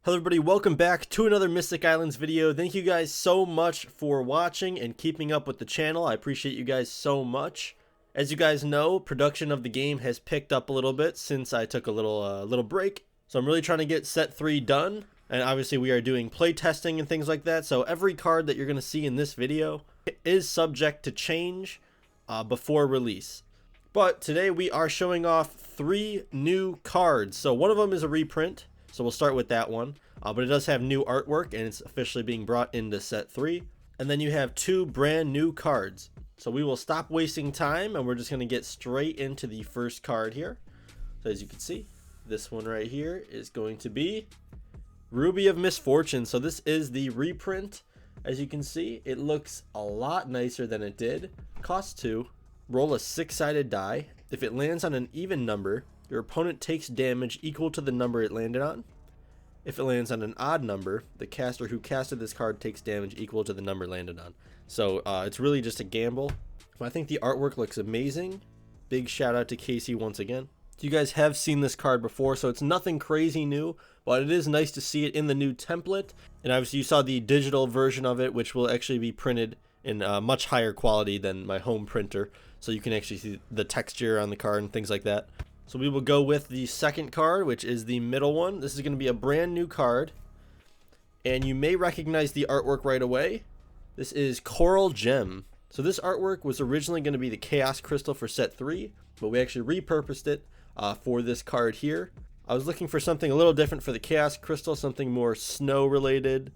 Hello everybody, welcome back to another Mystic Islands video. Thank you guys so much for watching and keeping up with the channel. I appreciate you guys so much. As you guys know, production of the game has picked up a little bit since I took a little break. So I'm really trying to get set 3 done. And obviously we are doing play testing and things like that. So every card that you're going to see in this video is subject to change before release. But today we are showing off 3 new cards. So one of them is a reprint. So we'll start with that one, but it does have new artwork and it's officially being brought into set 3. And then you have 2 brand new cards. So we will stop wasting time and we're just going to get straight into the first card here. So as you can see, this one right here is going to be Ruby of Misfortune. So this is the reprint. As you can see, it looks a lot nicer than it did. Costs 2. Roll a 6-sided die. If it lands on an even number, your opponent takes damage equal to the number it landed on. If it lands on an odd number, the caster who casted this card takes damage equal to the number landed on. So it's really just a gamble. I think the artwork looks amazing. Big shout out to Casey once again. You guys have seen this card before, so it's nothing crazy new, but it is nice to see it in the new template. And obviously you saw the digital version of it, which will actually be printed in much higher quality than my home printer. So you can actually see the texture on the card and things like that. So we will go with the second card, which is the middle one. This is going to be a brand new card. And you may recognize the artwork right away. This is Coral Gem. So this artwork was originally going to be the Chaos Crystal for set 3, but we actually repurposed it for this card here. I was looking for something a little different for the Chaos Crystal, something more snow related,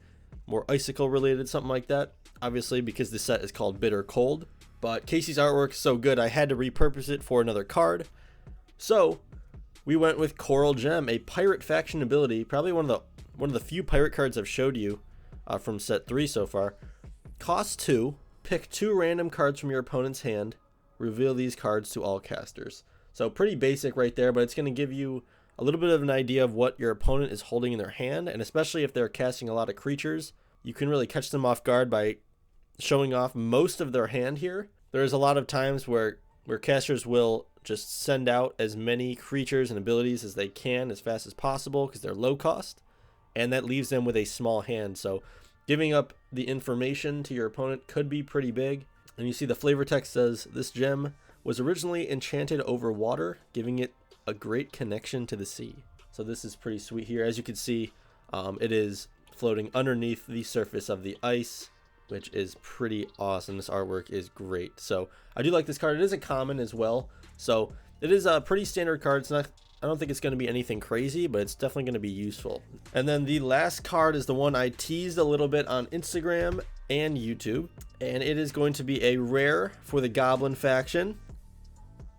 more icicle related, something like that. Obviously, because the set is called Bitter Cold. But Casey's artwork is so good, I had to repurpose it for another card. So we went with Coral Gem, a pirate faction ability, probably one of the few pirate cards I've showed you from set 3 so far. Cost 2. Pick 2 random cards from your opponent's hand. Reveal these cards to all casters. So pretty basic right there, but it's going to give you a little bit of an idea of what your opponent is holding in their hand, and especially if they're casting a lot of creatures, you can really catch them off guard by showing off most of their hand here. There's a lot of times where casters will just send out as many creatures and abilities as they can as fast as possible because they're low cost, and that leaves them with a small hand. So giving up the information to your opponent could be pretty big. And you see the flavor text says this gem was originally enchanted over water, giving it a great connection to the sea. So this is pretty sweet here. As you can see, it is floating underneath the surface of the ice, which is pretty awesome. This artwork is great. So I do like this card. It is a common as well. So it is a pretty standard card. It's not, I don't think it's going to be anything crazy, but it's definitely going to be useful. And then the last card is the one I teased a little bit on Instagram and YouTube. And it is going to be a rare for the Goblin faction.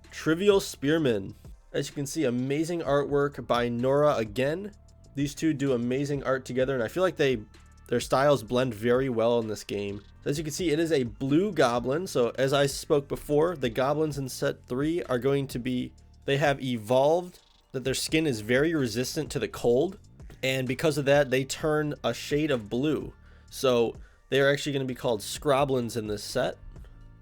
Trivial Spearman. As you can see, amazing artwork by Nora again. These two do amazing art together, and I feel like their styles blend very well in this game. So as you can see, it is a blue goblin. So as I spoke before, the goblins in set 3 are going to be, they have evolved that their skin is very resistant to the cold. And because of that, they turn a shade of blue. So they are actually going to be called Scroblins in this set.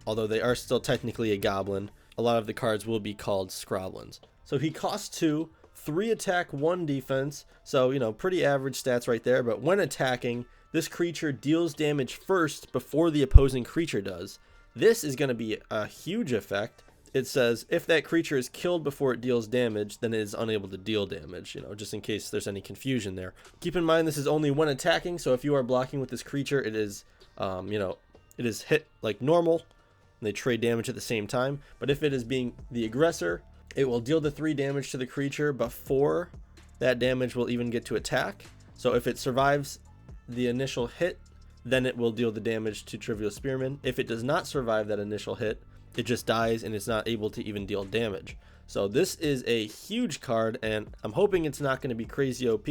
Although they are still technically a goblin, a lot of the cards will be called Scroblins. So he costs 2, 3 attack, 1 defense. So, you know, pretty average stats right there. But when attacking, this creature deals damage first before the opposing creature does. This is going to be a huge effect. It says if that creature is killed before it deals damage, then it is unable to deal damage, you know, just in case there's any confusion there. Keep in mind this is only when attacking, so if you are blocking with this creature, it is, you know, it is hit like normal, and they trade damage at the same time. But if it is being the aggressor, it will deal the 3 damage to the creature before that damage will even get to attack. So if it survives the initial hit, then it will deal the damage to Trivial Spearman. If it does not survive that initial hit, it just dies and it's not able to even deal damage. So this is a huge card, and I'm hoping it's not going to be crazy OP,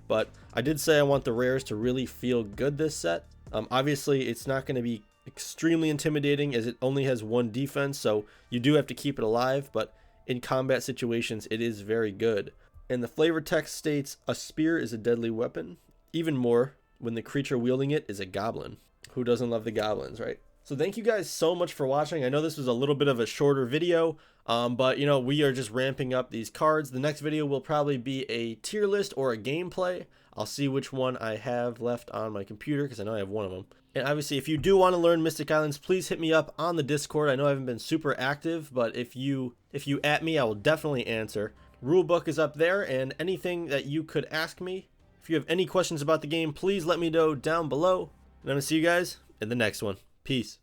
but I did say I want the rares to really feel good this set. Obviously it's not going to be extremely intimidating as it only has 1 defense, so you do have to keep it alive, but in combat situations it is very good. And the flavor text states a spear is a deadly weapon, even more when the creature wielding it is a goblin. Who doesn't love the goblins, right? So thank you guys so much for watching. I know this was a little bit of a shorter video, but you know, we are just ramping up these cards. The next video will probably be a tier list or a gameplay. I'll see which one I have left on my computer because I know I have one of them. And obviously, if you do want to learn Mystic Islands, please hit me up on the Discord. I know I haven't been super active, but if you at me, I will definitely answer. Rulebook is up there, and anything that you could ask me, if you have any questions about the game, please let me know down below. And I'm going to see you guys in the next one. Peace.